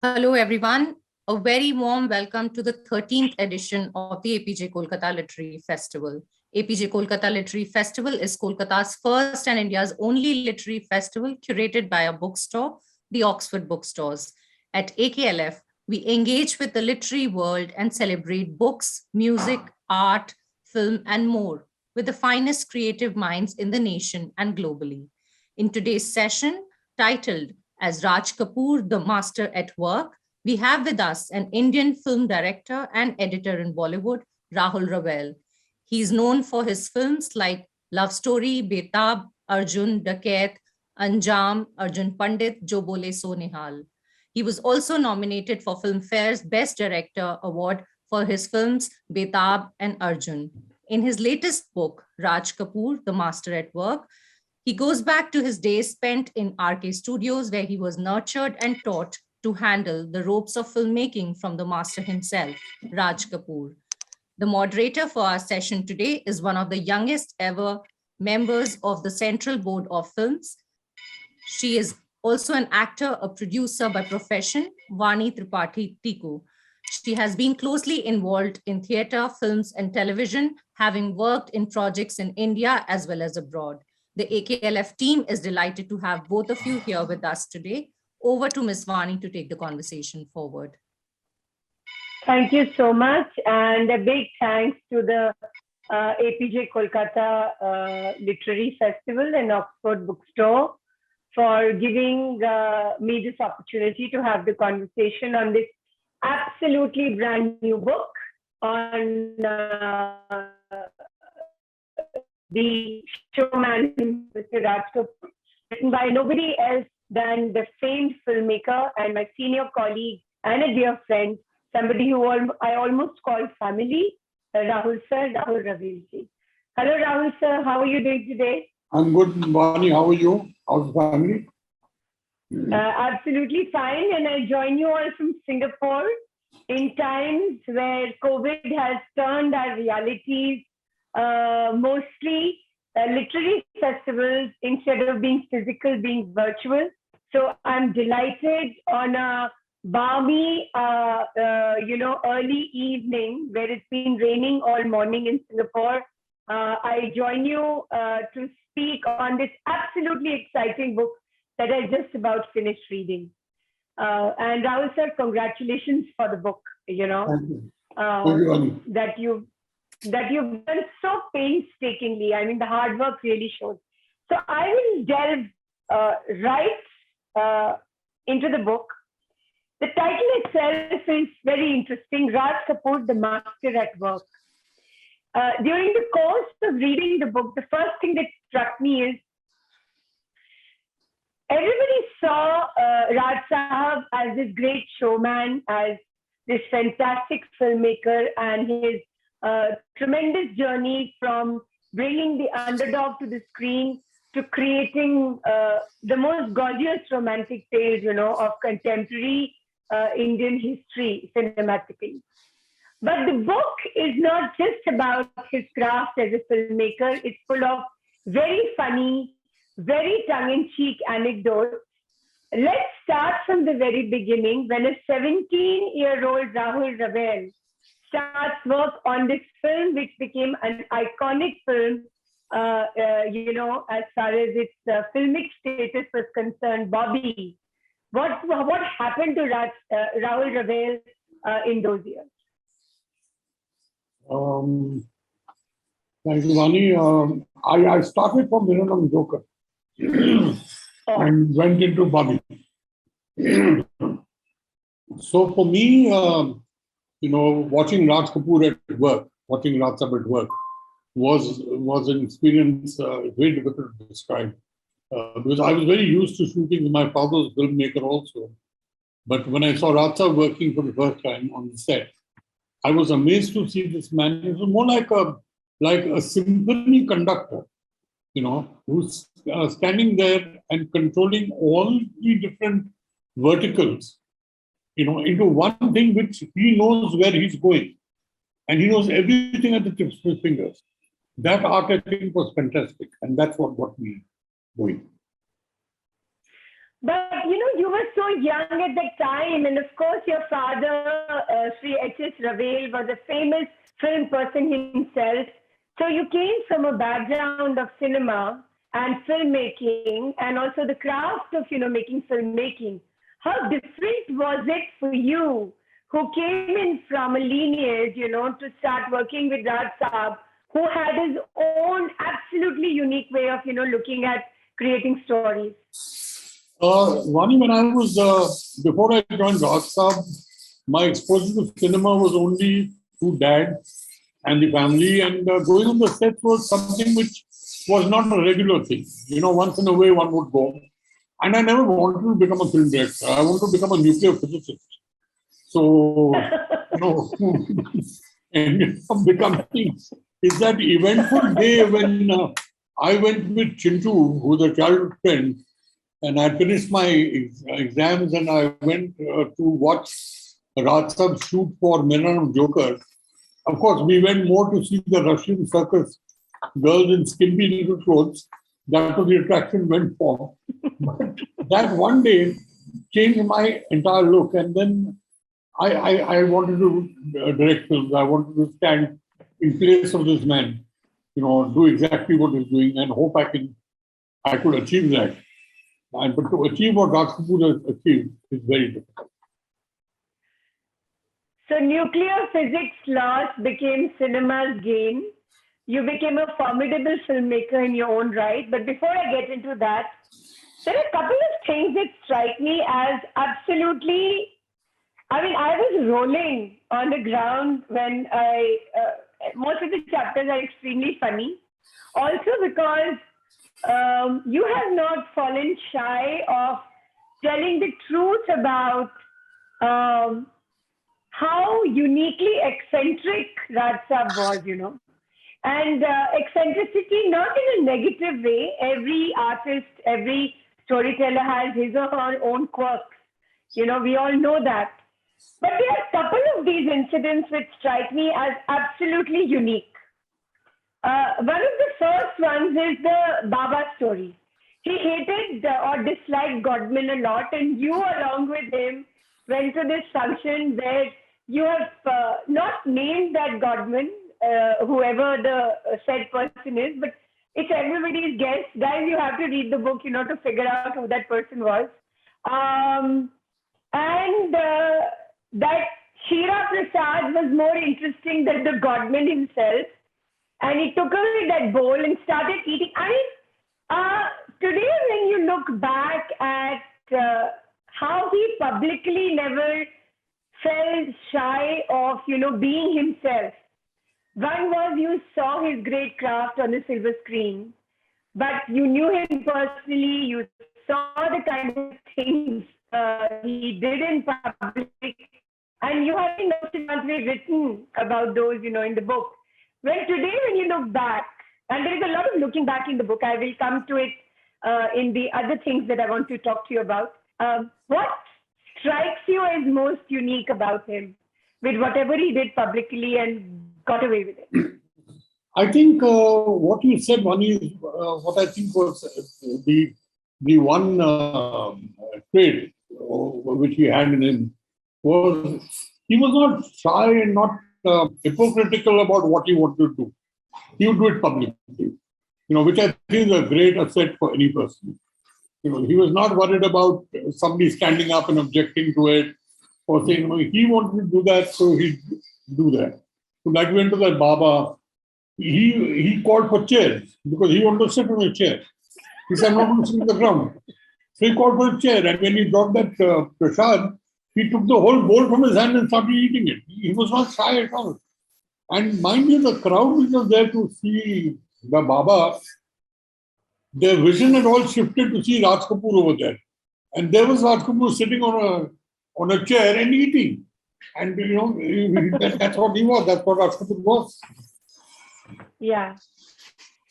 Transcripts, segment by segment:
Hello, everyone. A very warm welcome to the 13th edition of the APJ Kolkata Literary Festival. APJ Kolkata Literary Festival is Kolkata's first and India's only literary festival curated by a bookstore, the Oxford Bookstores. At AKLF, we engage with the literary world and celebrate books, music, art, film, and more with the finest creative minds in the nation and globally. In today's session, titled as Raj Kapoor, the master at work, we have with us an Indian film director and editor in Bollywood, Rahul Rawail. He is known for his films like Love Story, Betab, Arjun, Dakat, Anjam, Arjun Pandit, Jo Bole So Nihal. He was also nominated for Filmfare's Best Director Award for his films Betab and Arjun. In his latest book, Raj Kapoor, The Master at Work, he goes back to his days spent in RK Studios, where he was nurtured and taught to handle the ropes of filmmaking from the master himself, Raj Kapoor. The moderator for our session today is one of the youngest ever members of the Central Board of Films. She is also an actor, a producer by profession, Vani Tripathi Tikoo. She has been closely involved in theatre, films, and television, having worked in projects in India as well as abroad. The AKLF team is delighted to have both of you here with us today. Over to Ms. Vani to take the conversation forward. Thank you so much. And a big thanks to the APJ Kolkata Literary Festival and Oxford Bookstore for giving me this opportunity to have the conversation on this absolutely brand new book on the showman, Mr. Raj Kapoor, written by nobody else than the famed filmmaker and my senior colleague and a dear friend, somebody who I almost call family, Rahul sir, Rahul Rawail ji. Hello Rahul sir, how are you doing today? I'm good, Vani. How are you? How's the family? Absolutely fine. And I join you all from Singapore in times where COVID has turned our realities mostly literary festivals, instead of being physical, being virtual. So I'm delighted on a balmy, early evening where it's been raining all morning in Singapore. I join you to speak on this absolutely exciting book that I just about finished reading. And Rahul sir, congratulations for the book, that you've done so painstakingly. I mean, the hard work really shows. So I will delve right into the book. The title itself is very interesting, Raj Kapoor, the Master at Work. During the course of reading the book, the first thing that struck me is everybody saw Raj Sahab as this great showman, as this fantastic filmmaker, and his tremendous journey from bringing the underdog to the screen to creating the most gorgeous romantic tales, of contemporary Indian history cinematically. But the book is not just about his craft as a filmmaker. It's full of very funny, very tongue-in-cheek anecdotes. Let's start from the very beginning when a 17-year-old Rahul Rawail starts work on this film, which became an iconic film, as far as its filmic status was concerned. Bobby, what happened to Rahul Rawail in those years? Thank you, Vani. I started from Miranam Joker and went into Bobby. So for me, watching Raj Kapoor at work, watching Raj Sahab at work was an experience very difficult to describe. Because I was very used to shooting. My father was a filmmaker also. But when I saw Raj Sahab working for the first time on the set, I was amazed to see this man. It was more like a symphony conductor, who's standing there and controlling all the different verticals, into one thing which he knows where he's going. And he knows everything at the tips of his fingers. That art, I think, was fantastic. And that's what got me going. But But you were so young at that time, and of course, your father, Sri H.S. Rawail, was a famous film person himself. So you came from a background of cinema and filmmaking, and also the craft of making filmmaking. How different was it for you, who came in from a lineage, to start working with Raj Saab, who had his own absolutely unique way of looking at creating stories? Vani, when I was, before I joined Raj Saab, my exposure to cinema was only through dad and the family, and going on the set was something which was not a regular thing. Once in a way one would go. And I never wanted to become a film director. I wanted to become a nuclear physicist. So, ended up becoming is that eventful day when I went with Chintu, who's a childhood friend, and I finished my exams and I went to watch Raj Saab shoot for Meranam Joker. Of course, we went more to see the Russian circus girls in skimpy little clothes. That was the attraction went for. But that one day changed my entire look. And then I wanted to direct films. I wanted to stand in place of this man, do exactly what he's doing and hope I could achieve that. But to achieve what Raj Kapoor has achieved is very difficult. So nuclear physics loss became cinema's gain. You became a formidable filmmaker in your own right. But before I get into that, there are a couple of things that strike me as absolutely, I was rolling on the ground when most of the chapters are extremely funny. Also because you have not fallen shy of telling the truth about how uniquely eccentric Raj Saab was, And eccentricity, not in a negative way. Every artist, every storyteller has his or her own quirks. We all know that. But there are a couple of these incidents which strike me as absolutely unique. One of the first ones is the Baba story. He hated or disliked Godman a lot, and you, along with him, went to this function where you have not named that Godman, whoever the said person is, but it's everybody's guess. Guys, you have to read the book, to figure out who that person was. And that Shira Prasad was more interesting than the Godman himself. And he took away that bowl and started eating. Today, when you look back at how he publicly never felt shy of, being himself. One was you saw his great craft on the silver screen, but you knew him personally, you saw the kind of things he did in public, and you have noted written about those, in the book. Well, today when you look back, and there is a lot of looking back in the book, I will come to it in the other things that I want to talk to you about. What strikes you as most unique about him with whatever he did publicly and got away with it? I think what you said, Vani, what I think was the one trait which he had in him was he was not shy and not hypocritical about what he wanted to do. He would do it publicly, which I think is a great asset for any person. He was not worried about somebody standing up and objecting to it or saying, he wanted to do that, so he'd do that. So like we went to that Baba, he called for chairs because he wanted to sit on a chair. He said, I'm not going to sit on the ground. So he called for a chair, and when he brought that prasad, he took the whole bowl from his hand and started eating it. He was not shy at all. And mind you, the crowd which was there to see the Baba, their vision had all shifted to see Raj Kapoor over there. And there was Raj Kapoor sitting on a chair and eating. And, that's what he was. That's what Raj Kapoor was. Yeah.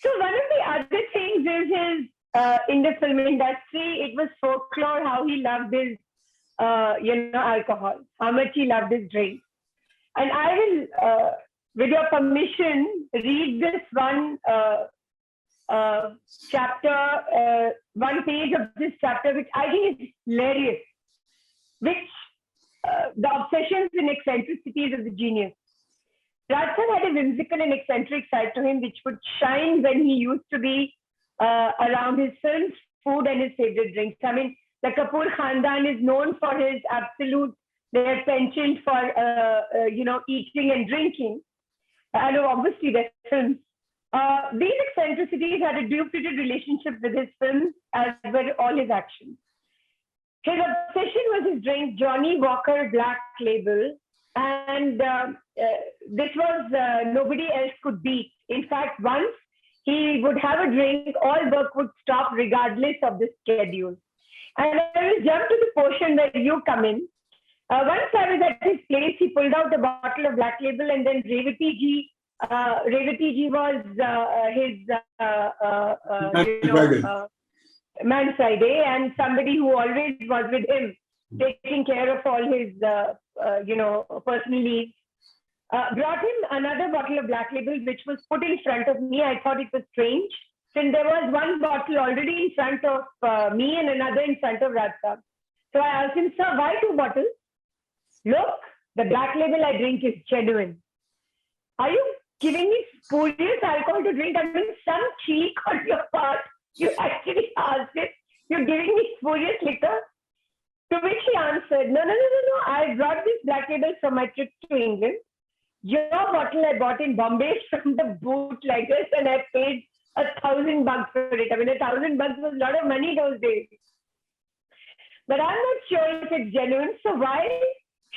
So one of the other things is his, in the film industry, it was folklore how he loved his, alcohol, how much he loved his drink. And I will, with your permission, read this one chapter, one page of this chapter, which I think is hilarious, which the obsessions and eccentricities of the genius. Rajasthan had a whimsical and eccentric side to him, which would shine when he used to be around his films, food, and his favorite drinks. I mean, the Kapoor Khandan is known for his absolute, their penchant for, eating and drinking. And obviously their films. These eccentricities had a deep-rooted relationship with his films as were all his actions. His obsession was his drink, Johnny Walker Black Label, and this was nobody else could beat. In fact, once he would have a drink, all work would stop regardless of the schedule. And I will jump to the portion where you come in. Once I was at his place, he pulled out a bottle of Black Label, and then Revati ji was his Man Friday, and somebody who always was with him, taking care of all his personal needs. Brought him another bottle of Black Label, which was put in front of me. I thought it was strange, since there was one bottle already in front of me and another in front of Rajasthan. So I asked him, sir, why two bottles? Look, the Black Label I drink is genuine. Are you giving me spurious alcohol to drink? I mean, some cheek on your part. You actually asked it. You're giving me spurious liquor? To which he answered, no. I brought this Black Label from my trip to England. Your bottle I bought in Bombay from the bootleggers, and I paid $1,000 for it. I mean, $1,000 was a lot of money those days. But I'm not sure if it's genuine. So why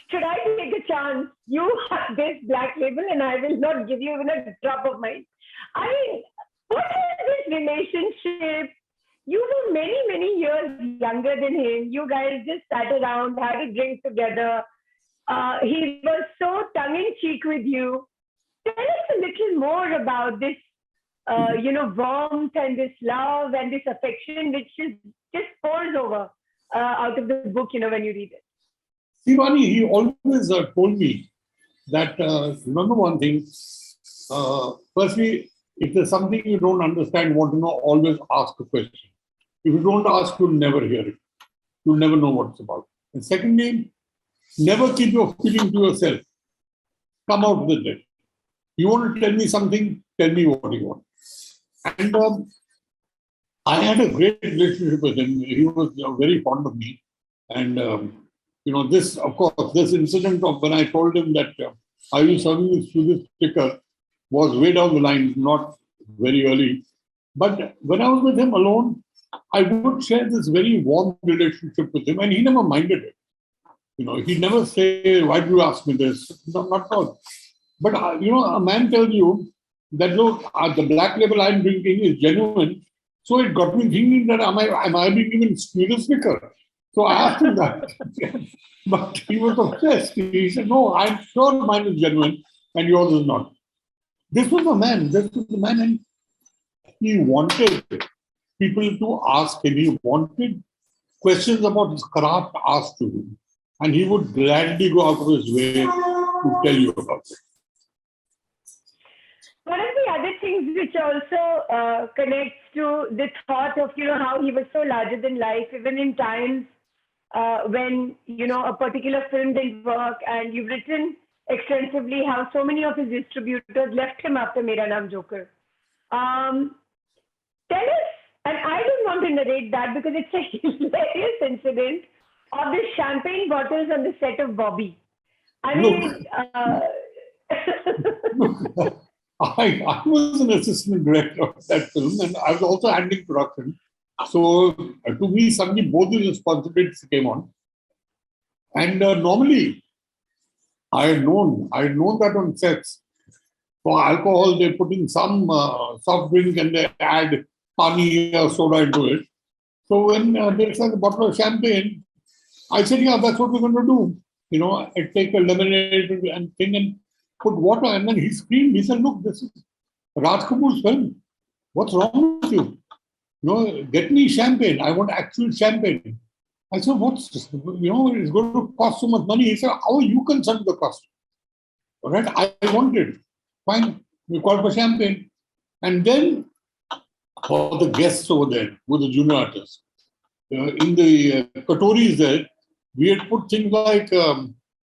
should I take a chance? You have this Black Label, and I will not give you even a drop of mine. I mean, what is this relationship? You were many, many years younger than him. You guys just sat around, had a drink together. He was so tongue-in-cheek with you. Tell us a little more about this, warmth and this love and this affection, which is just pours over out of the book, when you read it. See, Vani, he always told me that, remember one thing, firstly, if there's something you don't understand, want to know, always ask a question. If you don't ask, you'll never hear it. You'll never know what it's about. And secondly, never keep your feeling to yourself. Come out with it. You want to tell me something, tell me what you want. And I had a great relationship with him. He was very fond of me. And, this, of course, this incident of when I told him that I will serve you through this sticker was way down the line, not very early. But when I was with him alone, I would share this very warm relationship with him, and he never minded it. He'd never say, why do you ask me this? No, not at all. But, a man tells you that, look, the Black Label I'm drinking is genuine. So it got me thinking that am I being given spurious liquor? So I asked him that. But he was obsessed. He said, no, I'm sure mine is genuine and yours is not. This was the man, and he wanted people to ask him. He wanted questions about his craft asked to him. And he would gladly go out of his way to tell you about it. One of the other things which also connects to the thought of, how he was so larger than life, even in times when, a particular film didn't work, and you've written extensively how so many of his distributors left him after Mera Naam Joker. Tell us, and I don't want to narrate that because it's a hilarious incident of the champagne bottles on the set of Bobby. I mean, I was an assistant director of that film, and I was also handling production. So to me, suddenly both the responsibilities came on. And normally, I had known that on sets, for alcohol, they put in some soft drink and they add pani or soda into it. So when they said a bottle of champagne, I said, yeah, that's what we're going to do. I take a lemonade and thing and put water. And then he screamed. He said, look, this is Raj Kapoor's film. What's wrong with you? Get me champagne. I want actual champagne. I said, what's this? It's going to cost so much money. He said, how are you concerned with the cost? All right, I want it. Fine. We call for champagne. And then for the guests over there, who were the junior artists. In the katoris there, we had put things like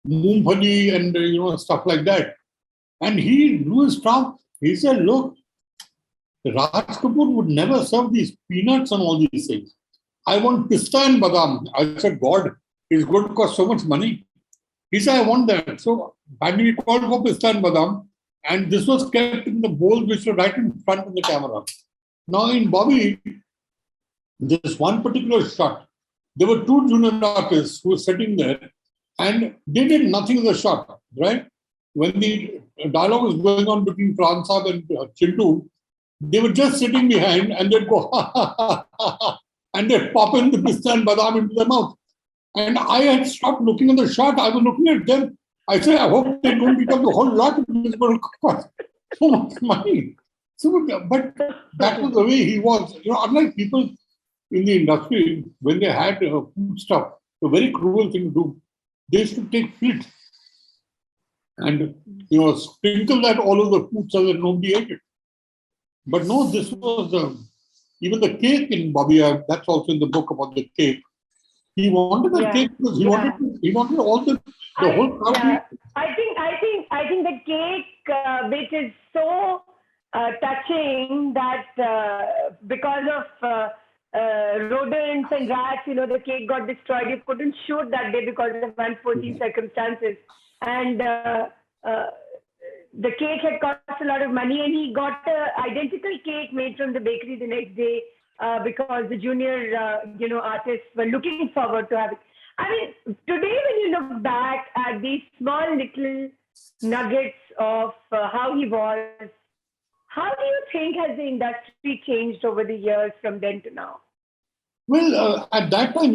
moongfali and stuff like that. And he blew his trump. He said, "Look, Raj Kapoor would never serve these peanuts and all these things. I want pista and badam." I said, "God, it's going to cost so much money." He said, "I want that." So finally we called for pista and badam, and this was kept in the bowl which were right in front of the camera. Now in Bobby, this one particular shot, there were two junior artists who were sitting there, and they did nothing in the shot, right? When the dialogue was going on between Pran Saab and Chintu, they were just sitting behind and they'd go, ha, ha, ha, ha, ha, and they'd pop in the pista and badam into their mouth. And I had stopped looking at the shot. I was looking at them. I said, "I hope they don't become the whole lot. It's going to cost so much money." So, but that was the way he was. Unlike people in the industry, when they had food stuff, a very cruel thing to do, they used to take flit and sprinkle that all over the food so that nobody ate it. But no, this was even the cake in Bobby. That's also in the book about the cake. He wanted that cake because he wanted all the whole crowd. Yeah. I think the cake bit is so touching that because of rodents and rats, the cake got destroyed. You couldn't shoot that day because of unforeseen circumstances. And the cake had cost a lot of money, and he got an identical cake made from the bakery the next day because the junior, artists were looking forward to have it. I mean, today when you look back at these small little nuggets of how he was, how do you think has the industry changed over the years from then to now? Well, at that time,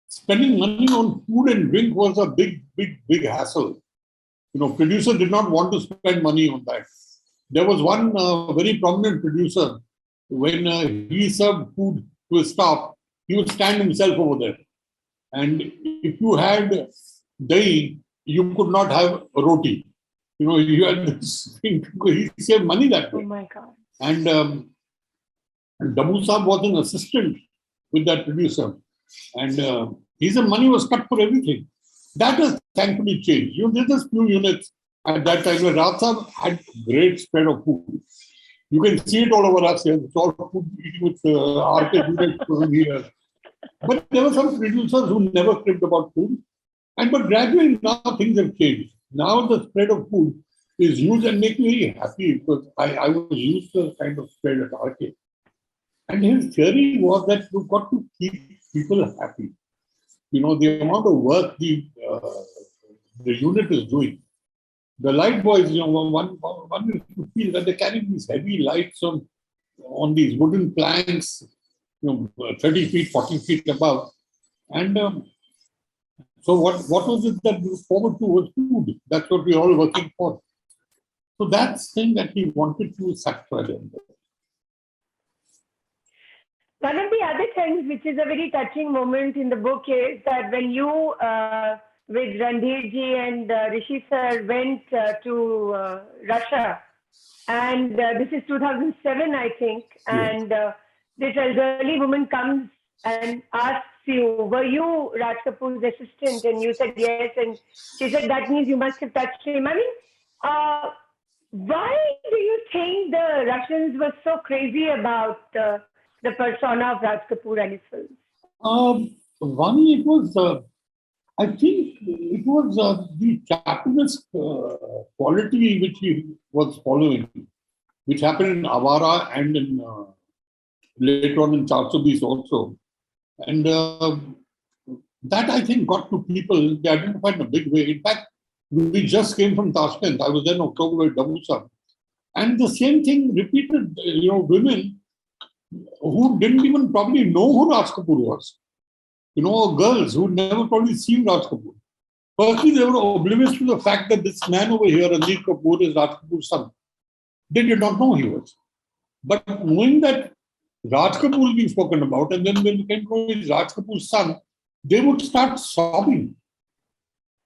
spending money on food and drink was a big hassle. Producer did not want to spend money on that. There was one very prominent producer, when he served food to his staff, he would stand himself over there. And if you had dahi, you could not have a roti. You had this thing. He saved money that way. Oh my God. And Dabu Saab was an assistant with that producer. And his money was cut for everything. That has thankfully changed. There's just few units at that time where Raj Saab had great spread of food. You can see it all over us here. It's all food eating with RK here. But there were some producers who never cribbed about food. But gradually now things have changed. Now the spread of food is huge and makes me very happy because I was used to the kind of spread at RK. And his theory was that you've got to keep people happy. The amount of work the unit is doing. The light boys, one used to feel that they carry these heavy lights on these wooden planks, 30 feet, 40 feet above. And so what was it that we looked forward to was food. That's what we're all working for. So that's the thing that he wanted to satisfy them. One of the other things which is a very touching moment in the book is that when you, with Randhirji and Rishi sir, went to Russia, and this is 2007, I think, and this elderly woman comes and asks you, "Were you Raj Kapoor's assistant?" And you said yes, and she said, "That means you must have touched him." I mean, why do you think the Russians were so crazy about the persona of Raj Kapoor and his films? Vani, it was, I think it was the capitalist quality which he was following, which happened in Avara and in later on in Charsobis also. And that, I think, got to people. They identified in a big way. In fact, we just came from Tashkent. I was there in October with Dabu Saab. And the same thing repeated, women who didn't even probably know who Raj Kapoor was. Girls who never probably seen Raj Kapoor. Firstly, they were oblivious to the fact that this man over here, Ranjit Kapoor, is Raj Kapoor's son. They did not know he was. But knowing that Raj Kapoor is being spoken about, and then when you came to know he's Raj Kapoor's son, they would start sobbing.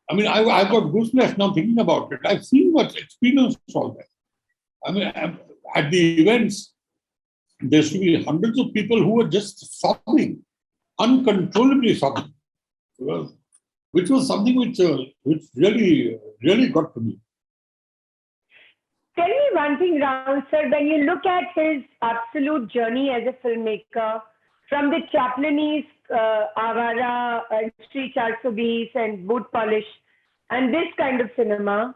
I mean, I've got goosebumps now thinking about it. I've seen what experienced all that. I mean, at the events, there used to be hundreds of people who were just sobbing, uncontrollably sobbing, which was something which really got to me. Tell me one thing, Rahul sir, when you look at his absolute journey as a filmmaker, from the Chaplini's Avara, Street 420 and Boot Polish, and this kind of cinema,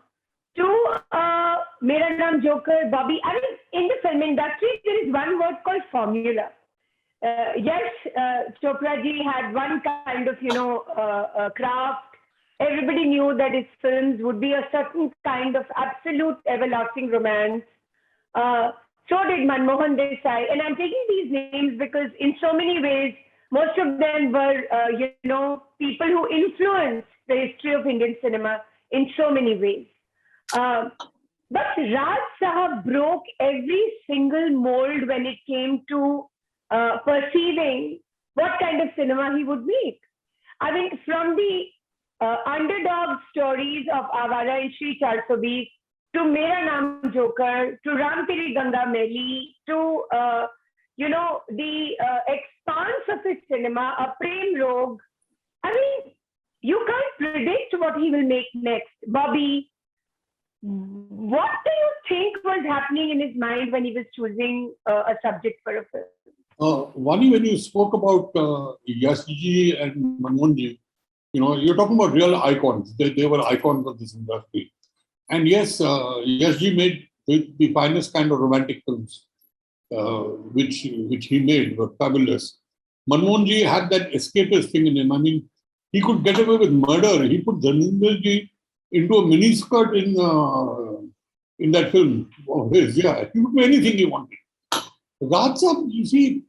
to Mera Naam Joker, Bobby. I mean, in the film industry, there is one word called formula. Yes, Chopra ji had one kind of, craft. Everybody knew that his films would be a certain kind of absolute everlasting romance. So did Manmohan Desai. And I'm taking these names because in so many ways, most of them were, people who influenced the history of Indian cinema in so many ways. But Raj Sahab broke every single mold when it came to perceiving what kind of cinema he would make. I mean, from the underdog stories of Avara and Shri 420 to Mera Naam Joker, to Ram Teri Ganga Meli, to, the expanse of his cinema, A Prem Rogue. I mean, you can't predict what he will make next. Bobby, what do you think was happening in his mind when he was choosing a subject for a film? Vani, when you spoke about Yashji and Manmohanji, you're talking about real icons. They were icons of this industry. And yes, Yashji made the finest kind of romantic films, which he made were fabulous. Manmohanji had that escapist thing in him. I mean, he could get away with murder. He put Dharmendraji into a miniskirt in that film of his. Yeah, he would do anything he wanted. Raj Sahab, you see,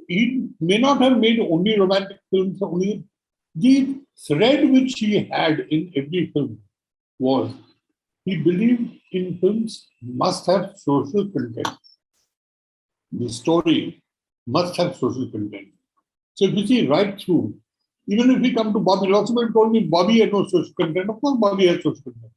he may not have made only romantic films. Only the thread which he had in every film was he believed in films must have social content. The story must have social content. So if you see right through, even if we come to Bobby, lots of people told me Bobby had no social content. Of course, Bobby has social content.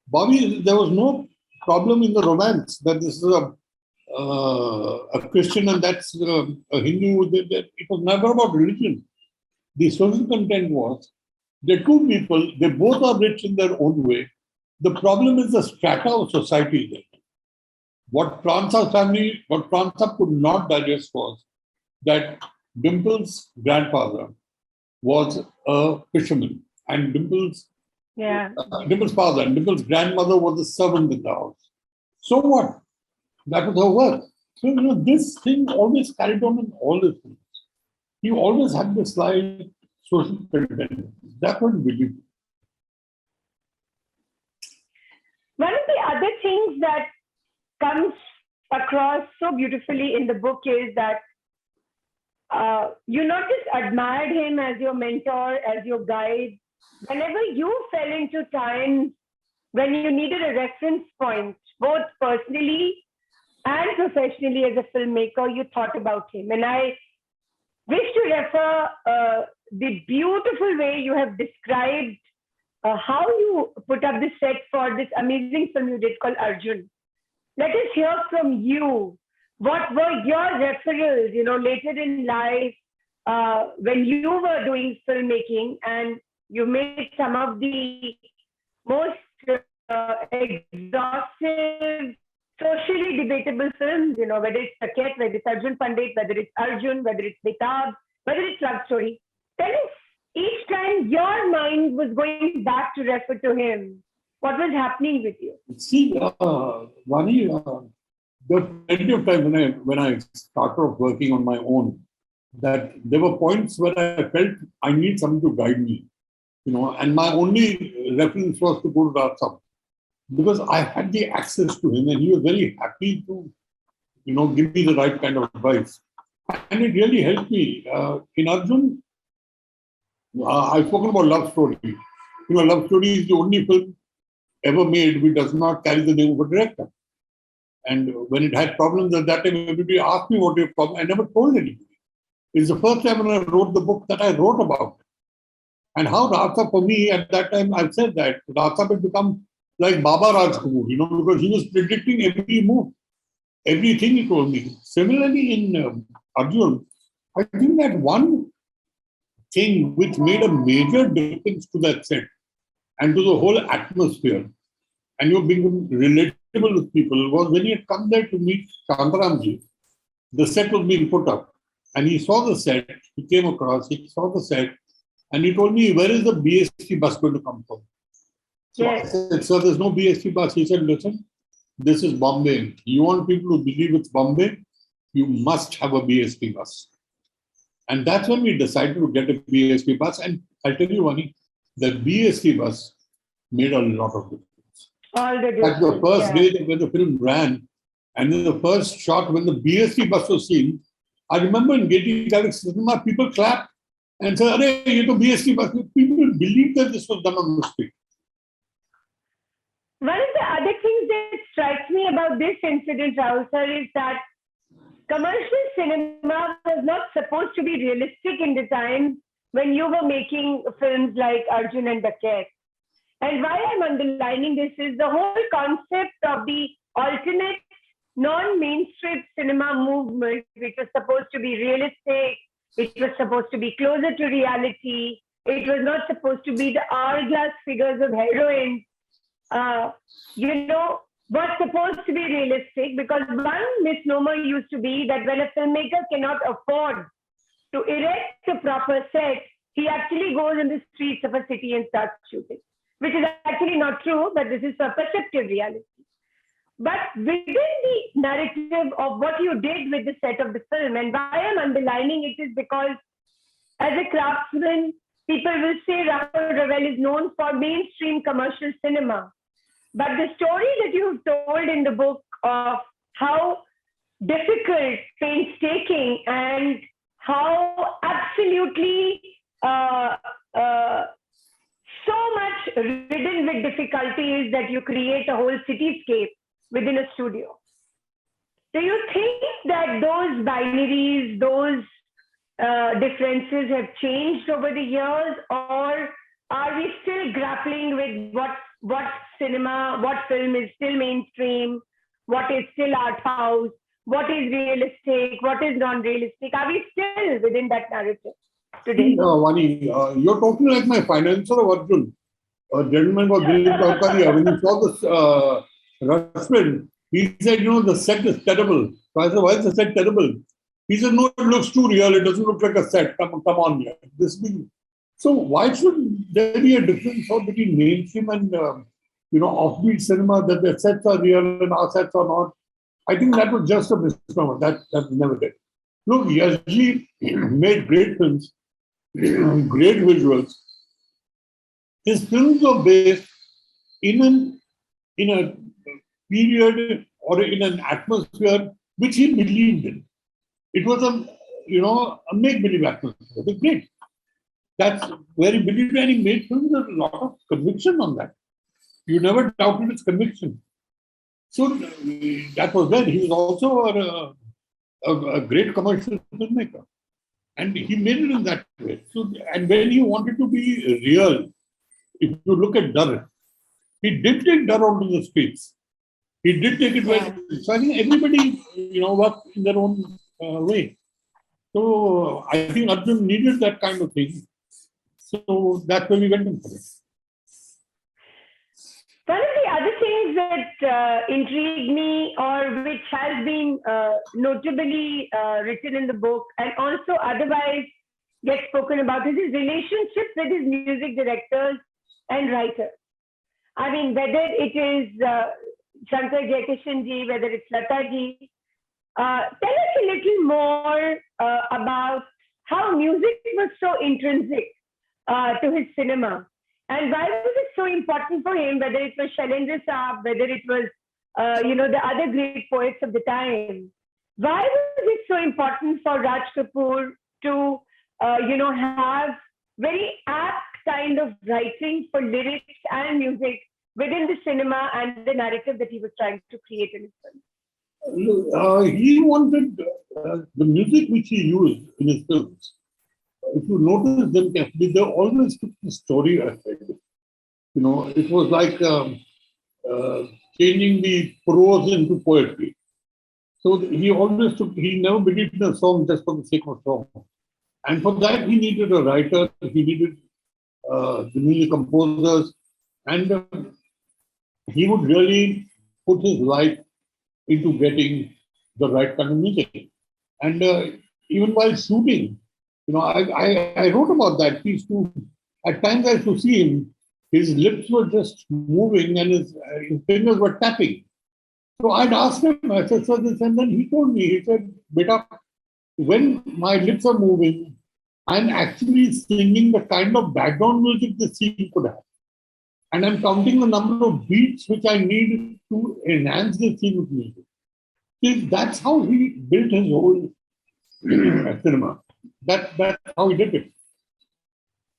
Bobby, there was no problem in the romance that this is a Christian and that's a Hindu. It was never about religion. The social content was the two people, they both are rich in their own way. The problem is the strata of society there. What Pransa's could not digest was that Dimple's grandfather was a fisherman, and Dimple's father and Dimple's grandmother was a servant in the house. So what? That was her work. So this thing always carried on in all the films. He always had this slide social content. That's what we believe. One of the other things that comes across so beautifully in the book is that you not just admired him as your mentor, as your guide. Whenever you fell into times when you needed a reference point, both personally and professionally as a filmmaker, you thought about him. And I wish to refer the beautiful way you have described how you put up the set for this amazing film you did called Arjun. Let us hear from you. What were your referrals, later in life when you were doing filmmaking and you made some of the most exhaustive, socially debatable films, whether it's Saket, whether it's Arjun Pandit, whether it's Arjun, whether it's Betab, whether it's Love Story. Tell us, each time your mind was going back to refer to him, what was happening with you? See, Vani, there were plenty of times when I started off working on my own, that there were points where I felt I need someone to guide me, and my only reference was to go to Raj Sahab, because I had the access to him and he was very happy to, give me the right kind of advice. And it really helped me. In Arjun, I've spoken about Love Story. Love Story is the only film ever made which does not carry the name of a director. And when it had problems at that time, everybody asked me what your problem. I never told anybody. It's the first time when I wrote the book that I wrote about it. And how Raj Sahab, for me, at that time, I've said that Raj Sahab had become like Baba Raj Kapoor, because he was predicting every move. everything he told me. Similarly, in Arjun, I think that one thing which made a major difference to that set and to the whole atmosphere, and you being relatable with people, was when he had come there to meet Shantaramji. The set was being put up, and he saw the set. He came across, he saw the set, and he told me, "Where is the BST bus going to come from?" So I said, "Sir, there's no BST bus." He said, "Listen, this is Bombay. You want people to believe it's Bombay? You must have a BST bus." And that's when we decided to get a BST bus. And I'll tell you, Vani, the BST bus made a lot of difference. All the Like the difference. first day when the film ran, and in the first shot when the BST bus was seen, I remember in Getty Galaxy Cinema, people clapped and said, "Arey, ye to BST bus." People believed that this was done on the street. One of the other things that strikes me about this incident, Rahul sir, is that commercial cinema was not supposed to be realistic in the time when you were making films like Arjun and Dakat. And why I'm underlining this is the whole concept of the alternate non-mainstream cinema movement, which was supposed to be realistic, it was supposed to be closer to reality, it was not supposed to be the hourglass figures of heroines, was supposed to be realistic, because one misnomer used to be that when a filmmaker cannot afford to erect a proper set, he actually goes in the streets of a city and starts shooting, which is actually not true, but this is a perceptive reality. But within the narrative of what you did with the set of the film, and why I'm underlining it is because as a craftsman, people will say Rahul Rawail is known for mainstream commercial cinema. But the story that you've told in the book of how difficult, painstaking, and how absolutely so much ridden with difficulty is that you create a whole cityscape within a studio. Do you think that those binaries, those differences have changed over the years, or are we still grappling with what cinema, what film is still mainstream, what is still art house, what is realistic, what is non-realistic? Are we still within that narrative today? Vani, you're talking like my financer of Arjun. A gentleman was Dilip Karkaria. When he saw this Rushman, he said, the set is terrible. So I said, why is the set terrible? He said, no, it looks too real. It doesn't look like a set. Come on. So why should there be a difference between mainstream and offbeat cinema, that their sets are real and our sets are not? I think that was just a misnomer. That never did. Look, Yashji made great films, great visuals. His films are based in a period or in an atmosphere which he believed in. It was a make-believe atmosphere. It was great. That's where he believed, and he made films with a lot of conviction on that. You never doubted his conviction. So that was there. He was also a great commercial filmmaker. And he made it in that way. So, and when he wanted to be real, if you look at Dar, he did take Dar onto the streets. He did take it well. So I think everybody, worked in their own way. So I think Arjun needed that kind of thing. So that's where we went in for it. One of the other things that intrigued me, or which has been notably written in the book and also otherwise gets spoken about, is his relationship with his music directors and writers. I mean, whether it is Shankar Jaikishan ji, whether it's Lata ji, tell us a little more about how music was so intrinsic to his cinema. And why was it so important for him, whether it was Shailendra Saab, whether it was, the other great poets of the time? Why was it so important for Raj Kapoor to, have very apt kind of writing for lyrics and music within the cinema and the narrative that he was trying to create in his films? He wanted the music which he used in his films. If you notice them carefully, they always took the story ahead. It was like changing the prose into poetry. So he never believed in a song just for the sake of song. And for that, he needed a writer, he needed the music composers, and he would really put his life into getting the right kind of music. And even while shooting, I wrote about that piece too. At times I used to see him, his lips were just moving and his fingers were tapping. So I'd asked him, I said, sir, this, and then he told me, he said, Beta, when my lips are moving, I'm actually singing the kind of background music the scene could have. And I'm counting the number of beats which I need to enhance the scene with music. See, that's how he built his whole cinema. That's how he did it.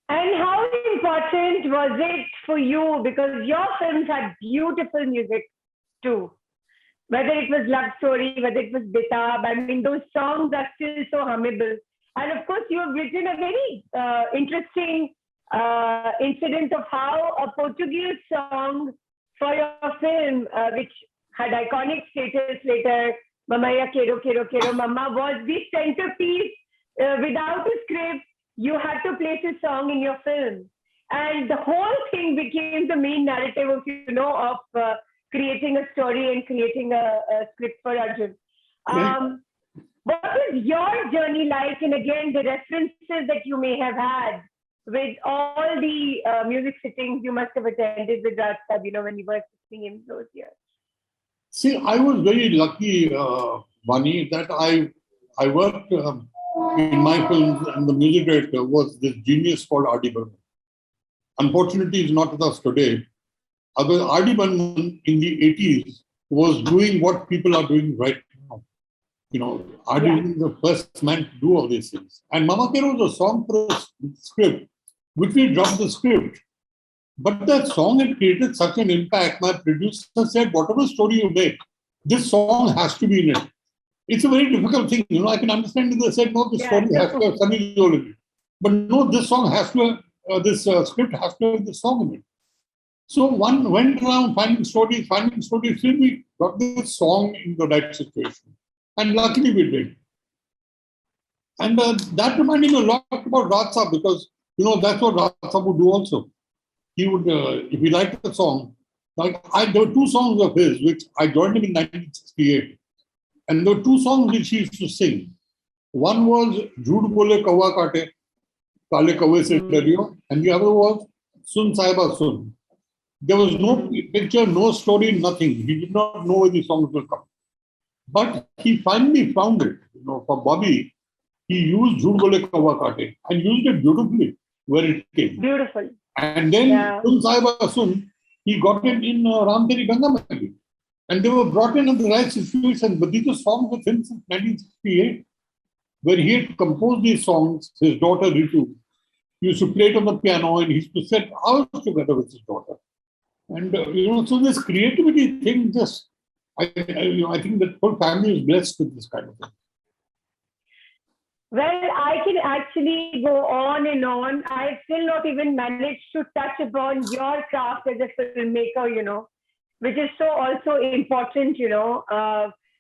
And how important was it for you? Because your films had beautiful music too. Whether it was Love Story, whether it was Betab, I mean, those songs are still so hummable. And of course, you have written a very interesting incident of how a Portuguese song for your film, which had iconic status later, Mamaya Quero Quero Quero Mama, was the centerpiece. Without a script, you had to place a song in your film. And the whole thing became the main narrative of creating a story and creating a script for Arjun. What was your journey like? And again, the references that you may have had with all the music sittings you must have attended with Raj Sahab, when you were sitting in those years. See, I was very lucky, Vani, that I worked in my films, and the music director was this genius called R.D. Burman. Unfortunately, he's not with us today. R.D. Burman in the 80s was doing what people are doing right now. R.D. was the first man to do all these things. And Mama Kero was a song for a script, which we dropped the script. But that song had created such an impact. My producer said, whatever story you make, this song has to be in it. It's a very difficult thing. I can understand if they said, no, this story has to have Sunny Deol in it. But no, this song has to have, this script has to have this song in it. So one went around finding stories, till we got this song in the right situation. And luckily we did. And that reminded me a lot about Raj Sahab, because, that's what Raj Sahab would do also. He would, if he liked the song, there were two songs of his, which I joined him in 1968. And there were two songs which he used to sing. One was Jhoot Bole Kawa Kaate, Kale Kawe Se Dariyo, and the other was Sun Sahiba Sun. There was no picture, no story, nothing. He did not know where the songs will come. But he finally found it. For Bobby, he used Jhoot Bole Kawa Kaate and used it beautifully where it came. Beautiful. And then Sun Sahiba Sun, he got it in Ram Teri Ganga Mali. And they were brought in the right situation. But these are songs of him since 1968, where he had composed these songs. His daughter Ritu used to play it on the piano, and he used to set hours together with his daughter. And so this creativity thing, I think that whole family is blessed with this kind of thing. Well, I can actually go on and on. I still not even managed to touch upon your craft as a filmmaker, which is so also important,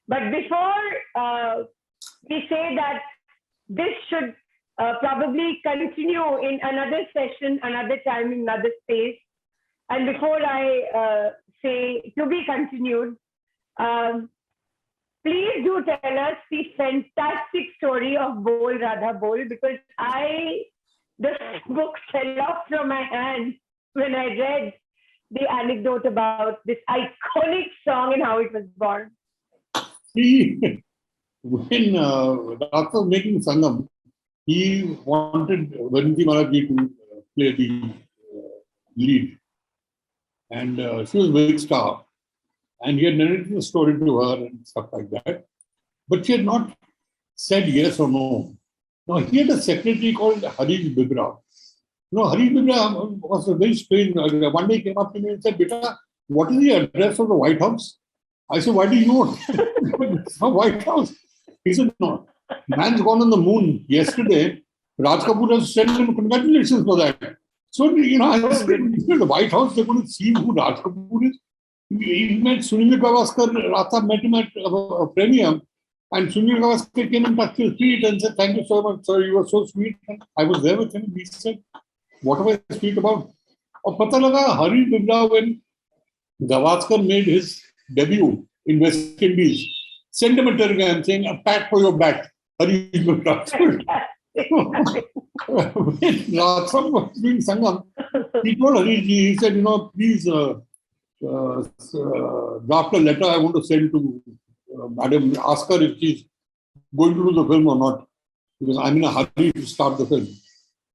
But before we say that this should probably continue in another session, another time, in another space. And before I say to be continued, please do tell us the fantastic story of Bol Radha Bol, because the book fell off from my hands when I read the anecdote about this iconic song and how it was born. See, when Raj was making Sangam, he wanted Vani Tripathi to play the lead. And she was a big star. And he had narrated the story to her and stuff like that. But she had not said yes or no. Now, he had a secretary called Harish Bibra. Harish Bibra was a very strange. One day he came up to me and said, Beta, what is the address of the White House? I said, why do you know? It's the White House. He said, no. Man's gone on the moon. Yesterday, Raj Kapoor has sent him congratulations for that. So, I said, the White House, they're going to see who Raj Kapoor is. He met Sunil Gavaskar, Raj Sahab met him at a premiere. And Sunil Gavaskar came and touched his feet and said, "Thank you so much, sir. You were so sweet." And I was there with him. He said, "What am I speak about?" और पता लगा Hari Bimra, when Gavaskar made his debut in West Indies, sent him a telegram saying, "A pat for your back, Hari Bimra." When Ratham was doing Sangam, he told Harishji, he said, "Please draft a letter I want to send to Madam, ask her if she's going to do the film or not, because I'm in a hurry to start the film."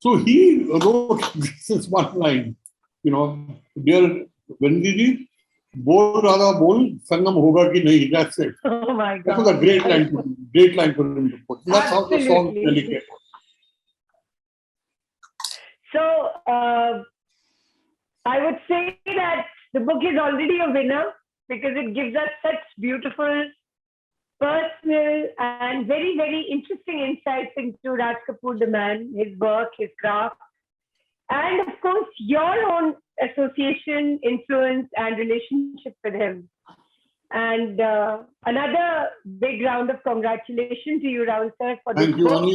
So he wrote this one line, "Dear Vendiji, bol radha bol, sangam hoga ki nahi." That's it. Oh my God. That was a great line for him to put. That's how the song really came. So I would say that the book is already a winner because it gives us such beautiful, personal and very, very interesting insights into Raj Kapoor, the man, his work, his craft, and of course, your own association, influence, and relationship with him. And another big round of congratulations to you, Rahul sir, for this Thank you, book. Vani.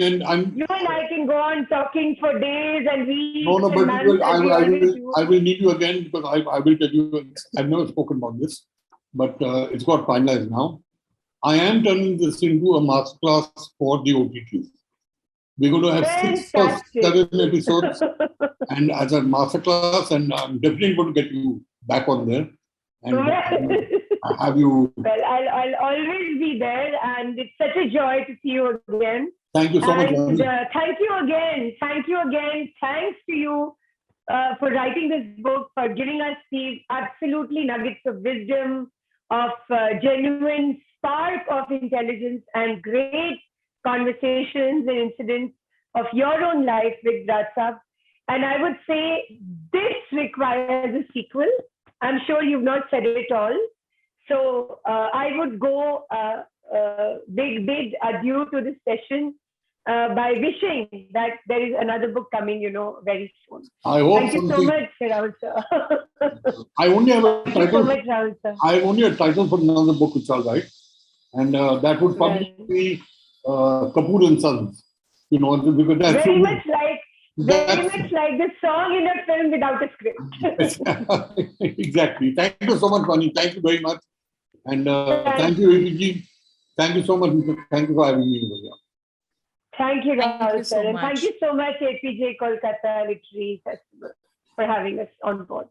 You and I can go on talking for days and weeks. No, and but months, as we always do. I will need you again because I will tell you, I've never spoken about this, but it's got finalized now. I am turning this into a masterclass for the OTTs. We're going to have 6 or 7 episodes and as a masterclass, and I'm definitely going to get you back on there and have you. Well, I'll always be there, and it's such a joy to see you again. Thank you so much. And thank you again. Thank you again. Thanks to you for writing this book, for giving us these absolutely nuggets of wisdom, of genuine spark of intelligence and great conversations and incidents of your own life with Raj Sahab. And I would say this requires a sequel. I'm sure you've not said it all. So I would go big adieu to this session by wishing that there is another book coming, very soon. I hope. Thank you so much, Rahul sir. I only have a title. Thank you so much, Rahul sir. I have only a title for another book which I'll write, and that would probably be Kapoor and Sons. Because that's very much like the song in a film without a script. Exactly. Thank you so much, Vani. Thank you very much. And thank you, Apeejay. Thank you so much. Thank you for having me over here. Thank you, Rahul so sir. And much. thank you so much, Apeejay Kolkata Literary Festival, for having us on board.